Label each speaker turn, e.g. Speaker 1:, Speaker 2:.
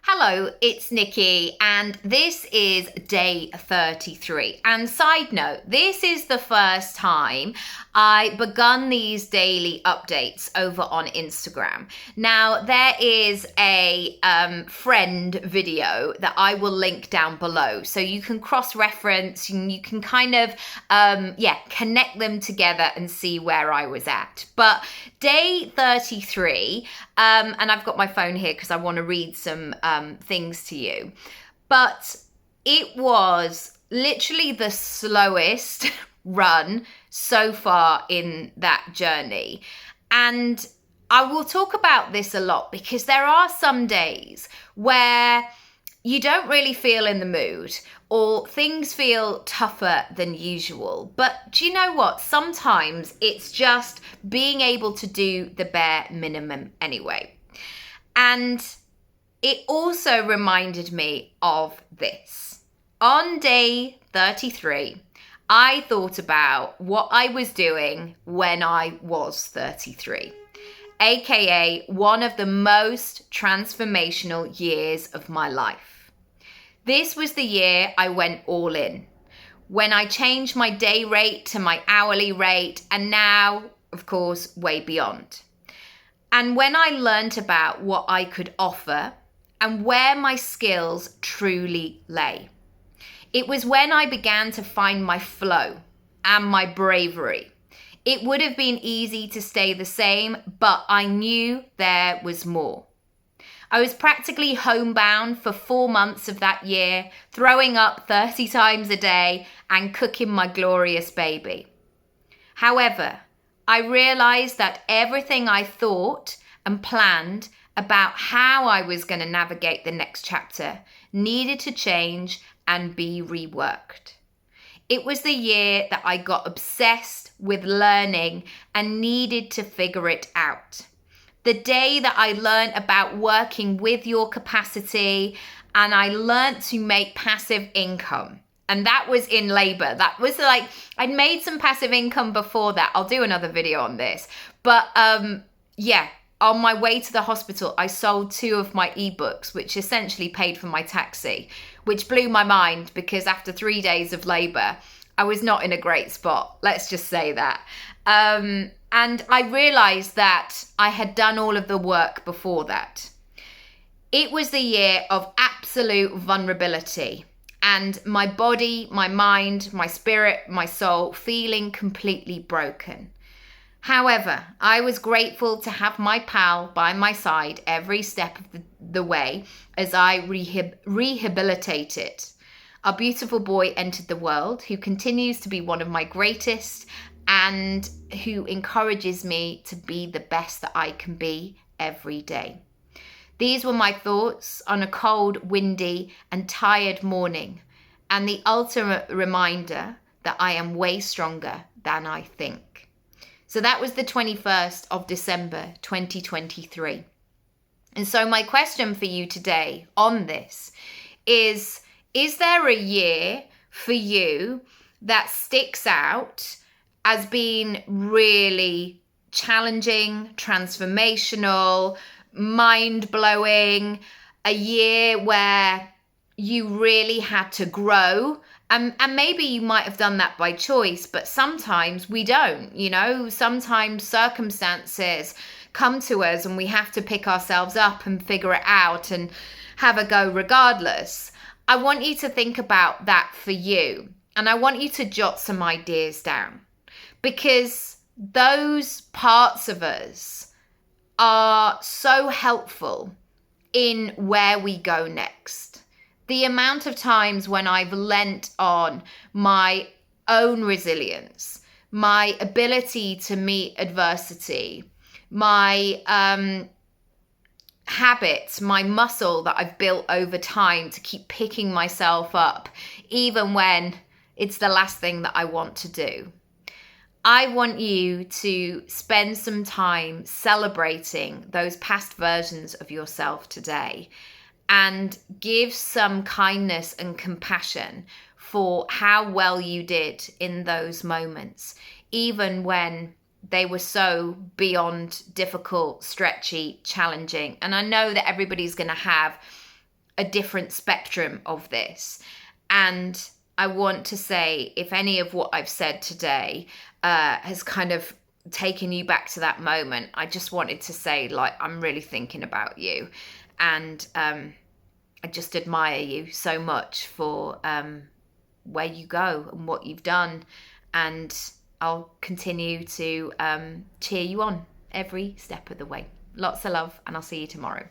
Speaker 1: Hello, it's Nikki, and this is day 33. And side note, this is the first time I begun these daily updates over on Instagram. Now, there is a friend video that I will link down below, so you can cross-reference and you can kind of, connect them together and see where I was at. But day 33, and I've got my phone here because I want to read some things to you. But it was literally the slowest run so far in that journey. And I will talk about this a lot because there are some days where you don't really feel in the mood or things feel tougher than usual. But do you know what? Sometimes it's just being able to do the bare minimum anyway. And it also reminded me of this. On day 33, I thought about what I was doing when I was 33, aka one of the most transformational years of my life. This was the year I went all in, when I changed my day rate to my hourly rate, and now, of course, way beyond. And when I learned about what I could offer and where my skills truly lay. It was when I began to find my flow and my bravery. It would have been easy to stay the same, but I knew there was more. I was practically homebound for 4 months of that year, throwing up 30 times a day and cooking my glorious baby. However, I realized that everything I thought and planned about how I was going to navigate the next chapter needed to change and be reworked. It was the year that I got obsessed with learning and needed to figure it out. The day that I learned about working with your capacity and I learned to make passive income. And that was in labor. That was like, I'd made some passive income before that. I'll do another video on this. But on my way to the hospital, I sold 2 of my ebooks, which essentially paid for my taxi, which blew my mind because after 3 days of labor, I was not in a great spot. Let's just say that. And I realized that I had done all of the work before that. It was the year of absolute vulnerability and my body, my mind, my spirit, my soul feeling completely broken. However, I was grateful to have my pal by my side every step of the way as I rehabilitated. Our beautiful boy entered the world, who continues to be one of my greatest and who encourages me to be the best that I can be every day. These were my thoughts on a cold, windy, and tired morning, and the ultimate reminder that I am way stronger than I think. So that was the 21st of December, 2023. And so my question for you today on this is there a year for you that sticks out as being really challenging, transformational, mind-blowing, a year where you really had to grow? And maybe you might have done that by choice, but sometimes we don't, sometimes circumstances come to us and we have to pick ourselves up and figure it out and have a go regardless. I want you to think about that for you. And I want you to jot some ideas down because those parts of us are so helpful in where we go next. The amount of times when I've lent on my own resilience, my ability to meet adversity, my habits, my muscle that I've built over time to keep picking myself up, even when it's the last thing that I want to do. I want you to spend some time celebrating those past versions of yourself today and give some kindness and compassion for how well you did in those moments, even when they were so beyond difficult, stretchy, challenging. And I know that everybody's going to have a different spectrum of this. And I want to say, if any of what I've said today has kind of taken you back to that moment, I just wanted to say, like, I'm really thinking about you. And I just admire you so much for where you go and what you've done. And I'll continue to cheer you on every step of the way. Lots of love, and I'll see you tomorrow.